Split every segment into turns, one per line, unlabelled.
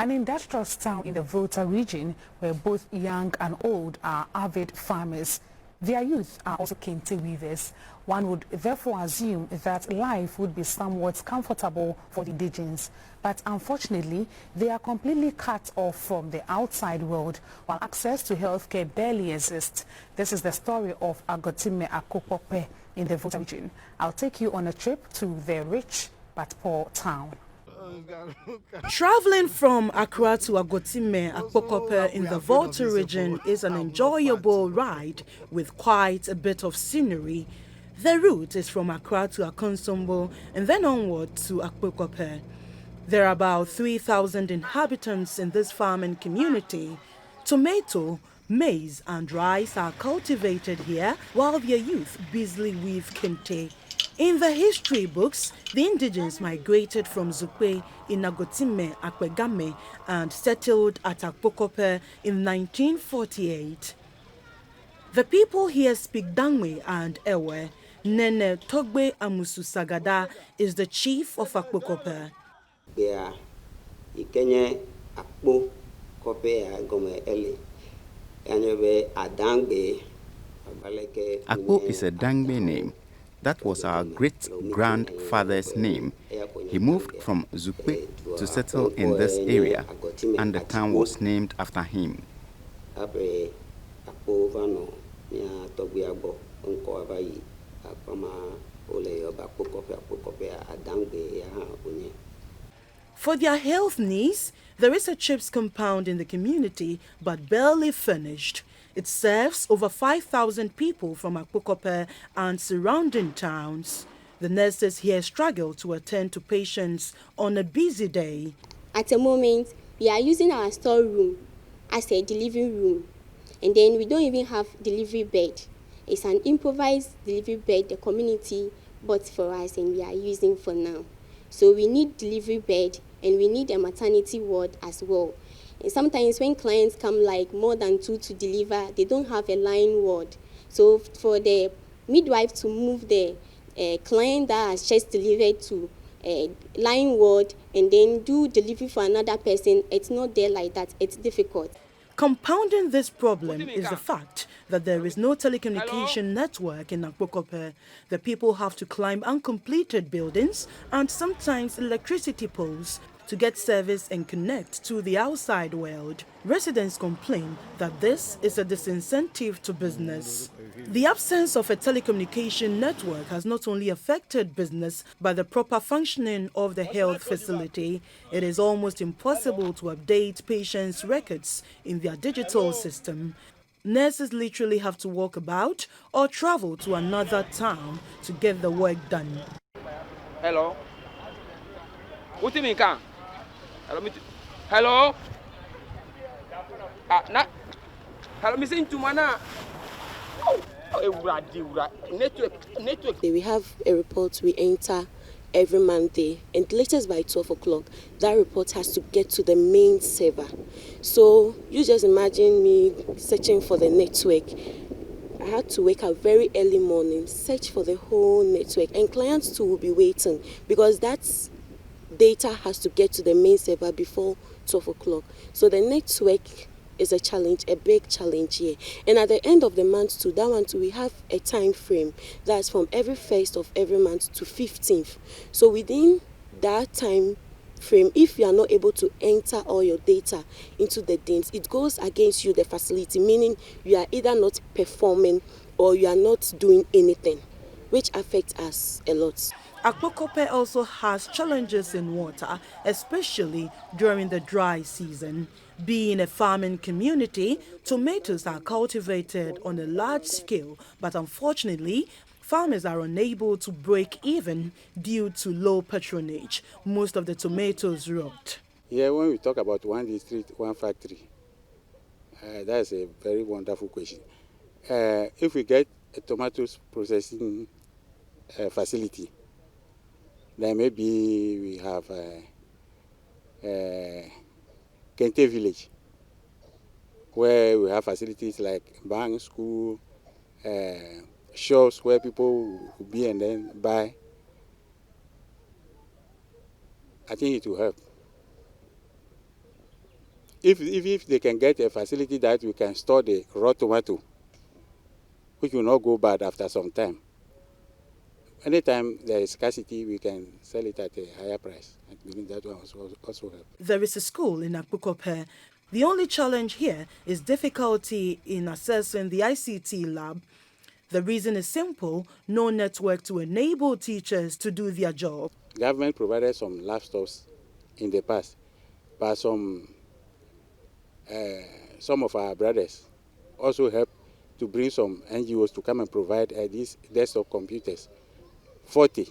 An industrious town in the Volta region where both young and old are avid farmers. Their youth are also kente weavers. One would therefore assume that life would be somewhat comfortable for the indigenes. But unfortunately, they are completely cut off from the outside world, while access to healthcare barely exists. This is the story of Akpokope in the Volta region. I'll take you on a trip to the rich but poor town.
Traveling from Accra to Akpokope in the Volta region is an enjoyable ride with quite a bit of scenery. The route is from Accra to Akonsombo and then onward to Akpokope. There are about 3,000 inhabitants in this farming community. Tomato, maize and rice are cultivated here while their youth busily weave kente. In the history books, the indigenes migrated from Zukwe in Agotime, Akpegame and settled at Akpokope in 1948. The people here speak Dangme and Ewe. Nene Togbe Amusu Sagada is the chief of Akpokope.
Akpo is a Dangme name. That was our great-grandfather's name. He moved from Zukwe to settle in this area, and the town was named after him.
For their health needs, there is a chips compound in the community, but barely furnished. It serves over 5,000 people from Akpokope and surrounding towns. The nurses here struggle to attend to patients on a busy day.
At the moment, we are using our storeroom as a delivery room. And then we don't even have delivery bed. It's an improvised delivery bed the community bought for us and we are using for now. So we need delivery bed and we need a maternity ward as well. And sometimes when clients come like more than 2 to deliver, they don't have a line ward. So for the midwife to move the client that has just delivered to a line ward and then do delivery for another person, it's not there like that. It's difficult.
Compounding this problem is the fact that there is no telecommunication network in Akpokope. The people have to climb uncompleted buildings and sometimes electricity poles to get service and connect to the outside world. Residents complain that this is a disincentive to business. The absence of a telecommunication network has not only affected business, but the proper functioning of the health facility. It is almost impossible to update patients' records in their digital system. Nurses literally have to walk about or travel to another town to get the work done.
Hello? What do you mean, can? Hello? Hello, missing to mana.
Network. We have a report we enter every Monday, and latest by 12 o'clock, that report has to get to the main server. So you just imagine me searching for the network. I had to wake up very early morning, search for the whole network, and clients too will be waiting because that's data has to get to the main server before 12 o'clock. So the network is a challenge, a big challenge here. And at the end of the month too, that one too, we have a time frame that's from every 1st of every month to 15th. So within that time frame, if you are not able to enter all your data into the DIMS, it goes against you, the facility, meaning you are either not performing or you are not doing anything, which affects us a lot.
Akpokope also has challenges in water, especially during the dry season. Being a farming community, tomatoes are cultivated on a large scale, but unfortunately, farmers are unable to break even due to low patronage. Most of the tomatoes rot.
Yeah, when we talk about one district, one factory, that's a very wonderful question. If we get a tomatoes processing facility, then maybe we have Kente village, where we have facilities like bank, school, shops where people will be and then buy. I think it will help. if they can get a facility that we can store the raw tomato, which will not go bad after some time. Anytime there is scarcity, we can sell it at a higher price. I believe that one also help.
There is a school in Akpokope. The only challenge here is difficulty in accessing the ICT lab. The reason is simple: no network to enable teachers to do their job.
Government provided some laptops in the past, but some of our brothers also helped to bring some NGOs to come and provide these desktop computers, 40.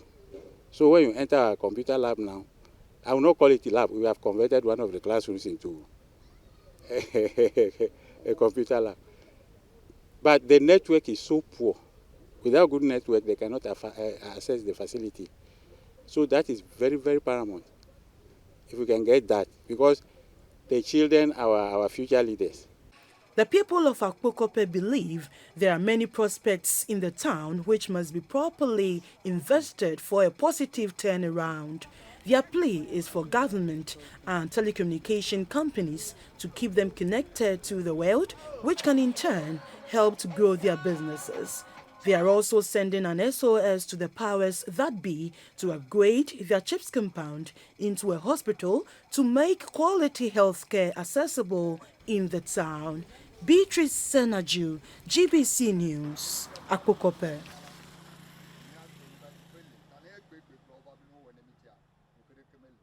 So when you enter our computer lab now, I will not call it a lab. We have converted one of the classrooms into a computer lab. But the network is so poor. Without good network, they cannot access the facility. So that is very, very paramount. If we can get that, because the children are our future leaders.
The people of Akpokope believe there are many prospects in the town which must be properly invested for a positive turnaround. Their plea is for government and telecommunication companies to keep them connected to the world, which can in turn help to grow their businesses. They are also sending an SOS to the powers that be to upgrade their CHIPS compound into a hospital to make quality healthcare accessible in the town. Beatrice Senaju, GBC News, Akpokope.